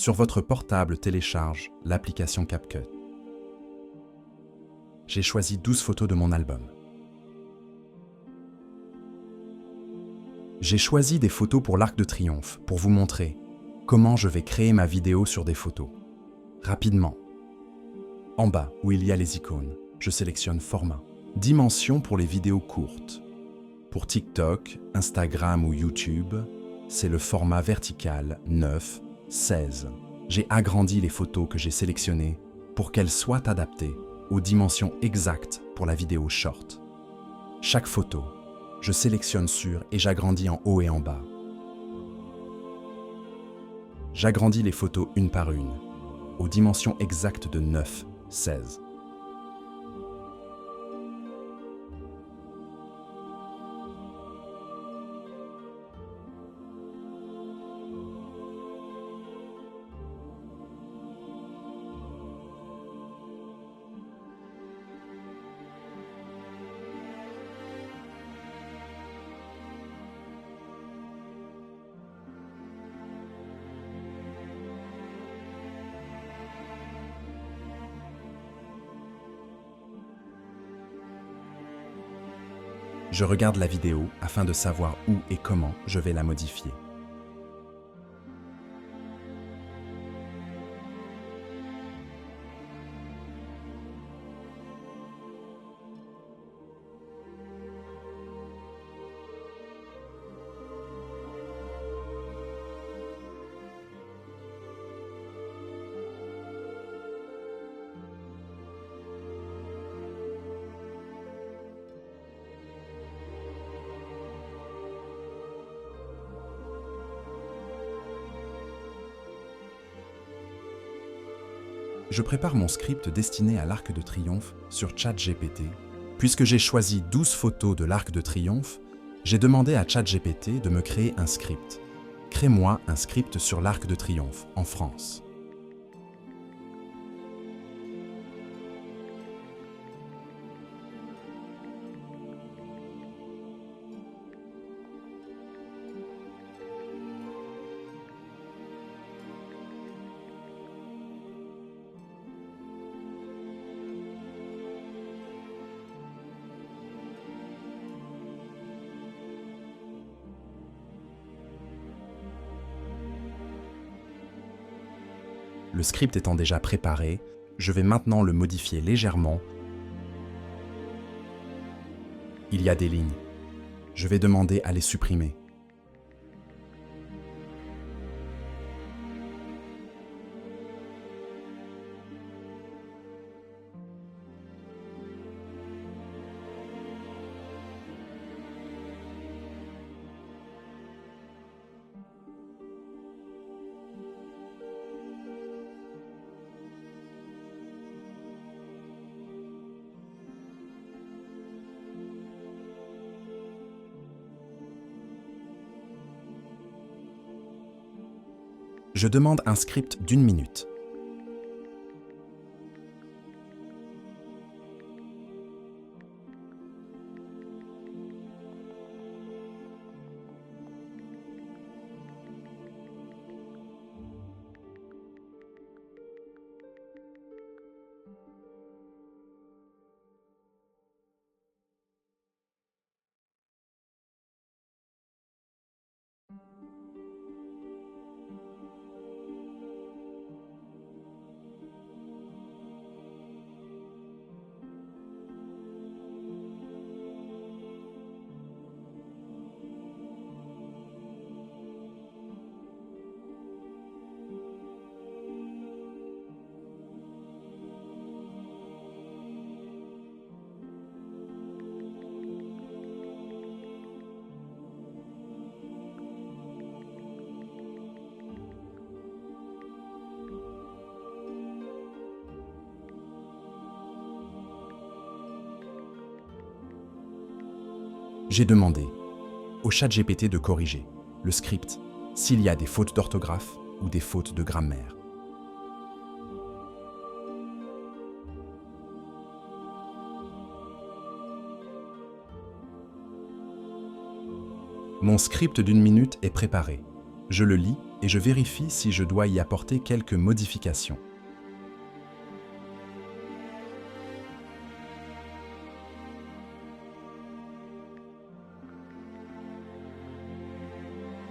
Sur votre portable, télécharge l'application CapCut. J'ai choisi 12 photos de mon album. J'ai choisi des photos pour l'Arc de Triomphe pour vous montrer comment je vais créer ma vidéo sur des photos. Rapidement. En bas, où il y a les icônes, je sélectionne Format. Dimension pour les vidéos courtes. Pour TikTok, Instagram ou YouTube, c'est le format vertical 9:16. J'ai agrandi les photos que j'ai sélectionnées pour qu'elles soient adaptées aux dimensions exactes pour la vidéo short. Chaque photo, je sélectionne sur et j'agrandis en haut et en bas. J'agrandis les photos une par une, aux dimensions exactes de 9:16. Je regarde la vidéo afin de savoir où et comment je vais la modifier. Je prépare mon script destiné à l'Arc de Triomphe sur ChatGPT. Puisque j'ai choisi 12 photos de l'Arc de Triomphe, j'ai demandé à ChatGPT de me créer un script. Crée-moi un script sur l'Arc de Triomphe en France. Le script étant déjà préparé, je vais maintenant le modifier légèrement. Il y a des lignes. Je vais demander à les supprimer. Je demande un script d'1 minute. J'ai demandé au ChatGPT de corriger le script s'il y a des fautes d'orthographe ou des fautes de grammaire. Mon script d'1 minute est préparé. Je le lis et je vérifie si je dois y apporter quelques modifications.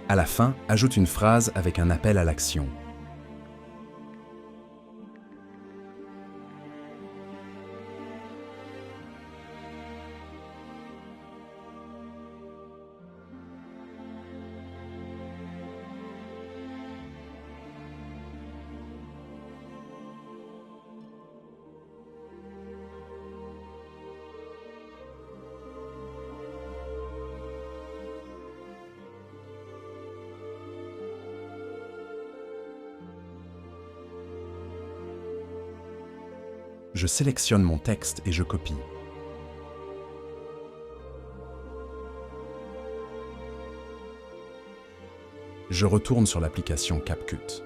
À la fin, ajoute une phrase avec un appel à l'action. Je sélectionne mon texte et je copie. Je retourne sur l'application CapCut.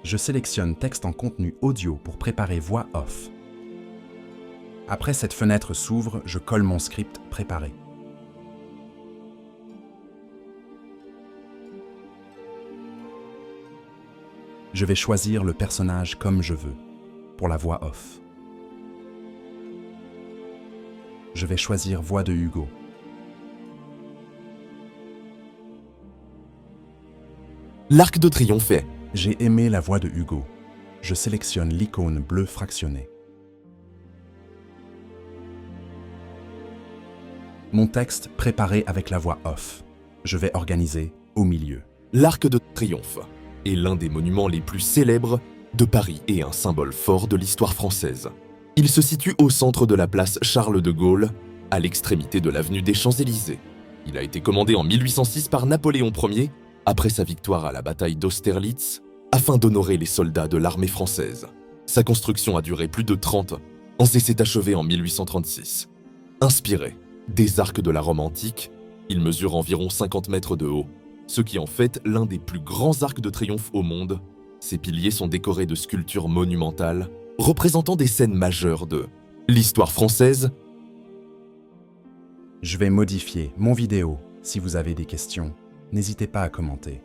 Je sélectionne texte en contenu audio pour préparer voix off. Après cette fenêtre s'ouvre, je colle mon script préparé. Je vais choisir le personnage comme je veux, pour la voix off. Je vais choisir voix de Hugo. L'Arc de Triomphe est. J'ai aimé la voix de Hugo. Je sélectionne l'icône bleue fractionnée. Mon texte préparé avec la voix off. Je vais organiser au milieu. L'Arc de Triomphe est l'un des monuments les plus célèbres de Paris et un symbole fort de l'histoire française. Il se situe au centre de la place Charles de Gaulle, à l'extrémité de l'avenue des Champs-Élysées. Il a été commandé en 1806 par Napoléon Ier, après sa victoire à la bataille d'Austerlitz, afin d'honorer les soldats de l'armée française. Sa construction a duré plus de 30 ans et s'est achevée en 1836. Inspiré des arcs de la Rome antique, il mesure environ 50 mètres de haut, ce qui en fait l'un des plus grands arcs de triomphe au monde. Ses piliers sont décorés de sculptures monumentales représentant des scènes majeures de l'histoire française. Je vais modifier mon vidéo. Si vous avez des questions, n'hésitez pas à commenter.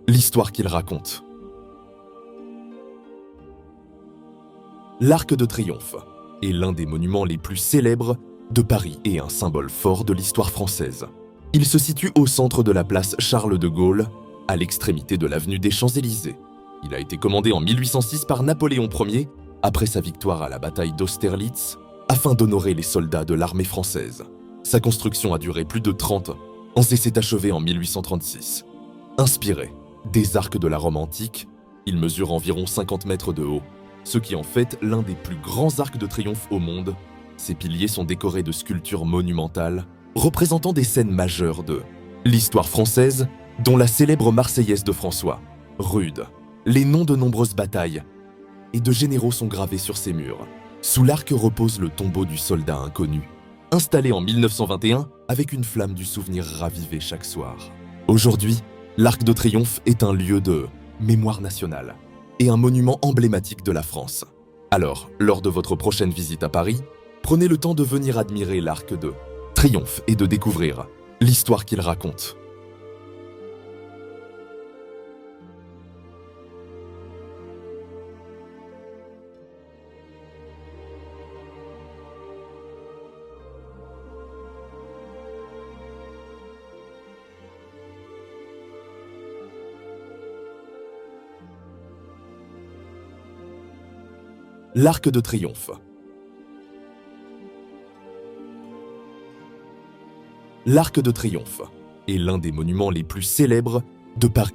L'histoire qu'il raconte. L'Arc de Triomphe est l'un des monuments les plus célèbres de Paris et un symbole fort de l'histoire française. Il se situe au centre de la place Charles de Gaulle, à l'extrémité de l'avenue des Champs-Élysées. Il a été commandé en 1806 par Napoléon Ier, après sa victoire à la bataille d'Austerlitz, afin d'honorer les soldats de l'armée française. Sa construction a duré plus de 30 ans et s'est achevée en 1836. Inspiré des arcs de la Rome antique, il mesure environ 50 mètres de haut, ce qui en fait l'un des plus grands arcs de triomphe au monde. Ses piliers sont décorés de sculptures monumentales représentant des scènes majeures de l'histoire française, dont la célèbre Marseillaise de François. Rude, les noms de nombreuses batailles et de généraux sont gravés sur ces murs. Sous l'arc repose le tombeau du soldat inconnu, installé en 1921 avec une flamme du souvenir ravivée chaque soir. Aujourd'hui, l'Arc de Triomphe est un lieu de mémoire nationale et un monument emblématique de la France. Alors, lors de votre prochaine visite à Paris, prenez le temps de venir admirer l'Arc de Triomphe et de découvrir l'histoire qu'il raconte. L'Arc de Triomphe. L'Arc de Triomphe est l'un des monuments les plus célèbres de Paris.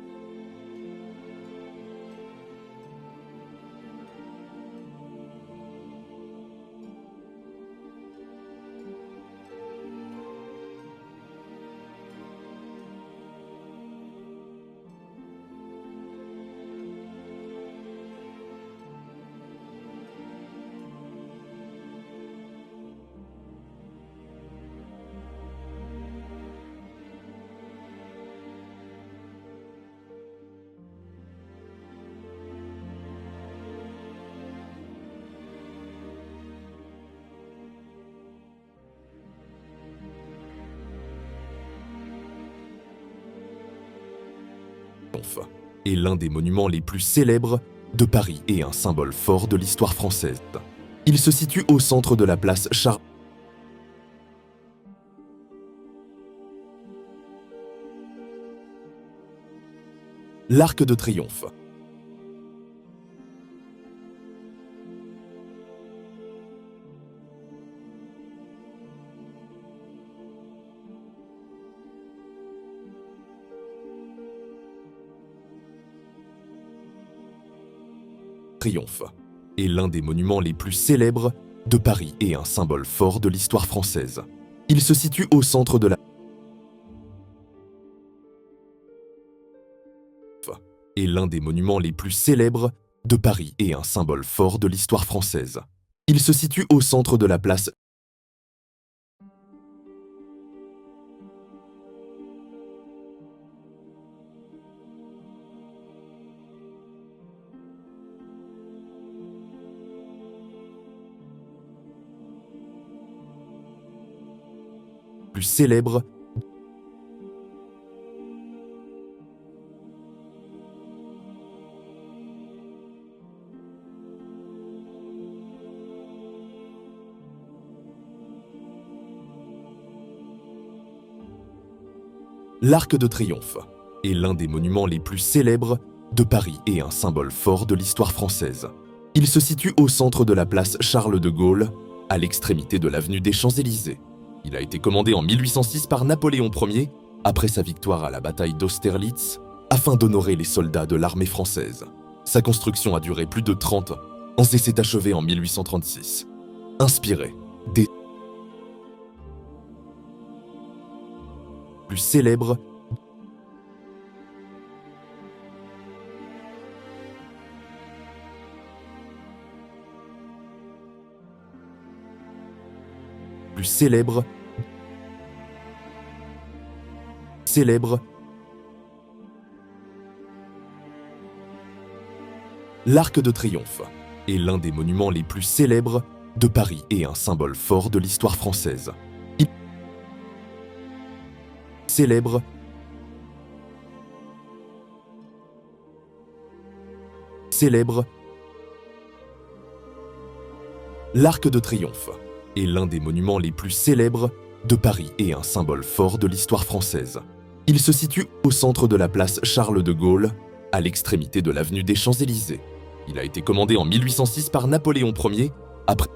Est l'un des monuments les plus célèbres de Paris et un symbole fort de l'histoire française. Il se situe au centre de la place Charles. L'Arc de Triomphe. Triomphe est l'un des monuments les plus célèbres de Paris et un symbole fort de l'histoire française. Il se situe au centre de la est l'un des monuments les plus célèbres de Paris et un symbole fort de l'histoire française. Il se situe au centre de la place plus célèbre L'Arc de Triomphe est l'un des monuments les plus célèbres de Paris et un symbole fort de l'histoire française. Il se situe au centre de la place Charles de Gaulle, à l'extrémité de l'avenue des Champs-Élysées. Il a été commandé en 1806 par Napoléon Ier, après sa victoire à la bataille d'Austerlitz, afin d'honorer les soldats de l'armée française. Sa construction a duré plus de 30 ans, et s'est achevée en 1836. Inspiré des plus célèbres célèbre L'Arc de Triomphe est l'un des monuments les plus célèbres de Paris et un symbole fort de l'histoire française. Il célèbre L'Arc de Triomphe est l'un des monuments les plus célèbres de Paris et un symbole fort de l'histoire française. Il se situe au centre de la place Charles de Gaulle, à l'extrémité de l'avenue des Champs-Élysées. Il a été commandé en 1806 par Napoléon Ier, après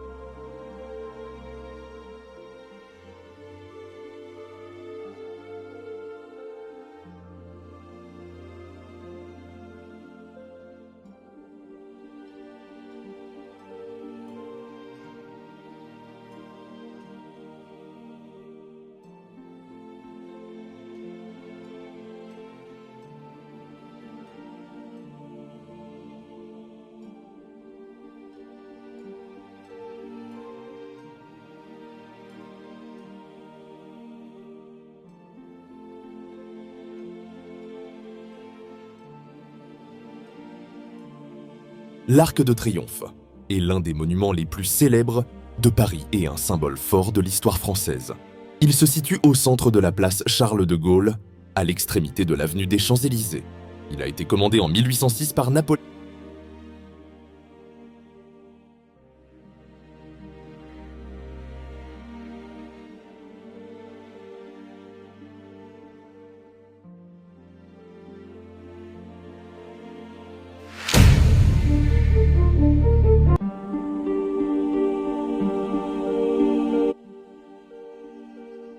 L'Arc de Triomphe est l'un des monuments les plus célèbres de Paris et un symbole fort de l'histoire française. Il se situe au centre de la place Charles de Gaulle, à l'extrémité de l'avenue des Champs-Élysées. Il a été commandé en 1806 par Napoléon.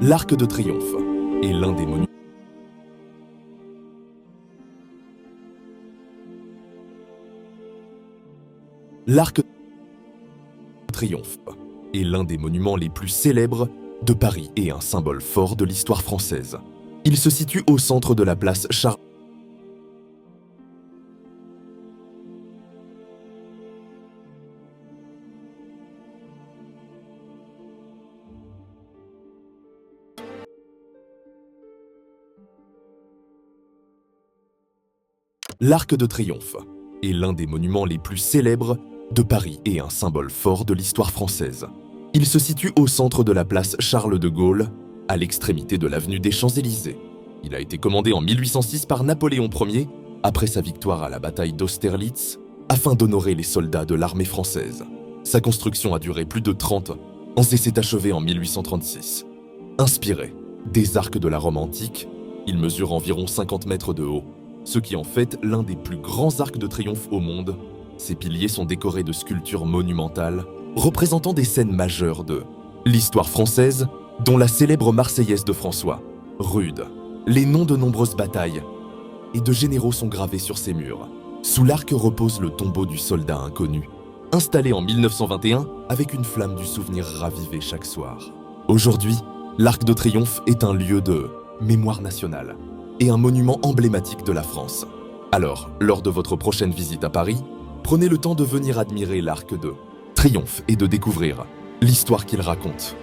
L'Arc de Triomphe est l'un des monuments. L'Arc de Triomphe est l'un des monuments les plus célèbres de Paris et un symbole fort de l'histoire française. Il se situe au centre de la place Charles. L'Arc de Triomphe est l'un des monuments les plus célèbres de Paris et un symbole fort de l'histoire française. Il se situe au centre de la place Charles de Gaulle, à l'extrémité de l'avenue des Champs-Élysées. Il a été commandé en 1806 par Napoléon Ier, après sa victoire à la bataille d'Austerlitz, afin d'honorer les soldats de l'armée française. Sa construction a duré plus de 30 ans et s'est achevée en 1836. Inspiré des arcs de la Rome antique, il mesure environ 50 mètres de haut, ce qui en fait l'un des plus grands arcs de triomphe au monde. Ses piliers sont décorés de sculptures monumentales représentant des scènes majeures de l'histoire française, dont la célèbre Marseillaise de François, rude. Les noms de nombreuses batailles et de généraux sont gravés sur ces murs. Sous l'arc repose le tombeau du soldat inconnu, installé en 1921 avec une flamme du souvenir ravivée chaque soir. Aujourd'hui, l'Arc de Triomphe est un lieu de mémoire nationale et un monument emblématique de la France. Alors, lors de votre prochaine visite à Paris, prenez le temps de venir admirer l'Arc de Triomphe et de découvrir l'histoire qu'il raconte.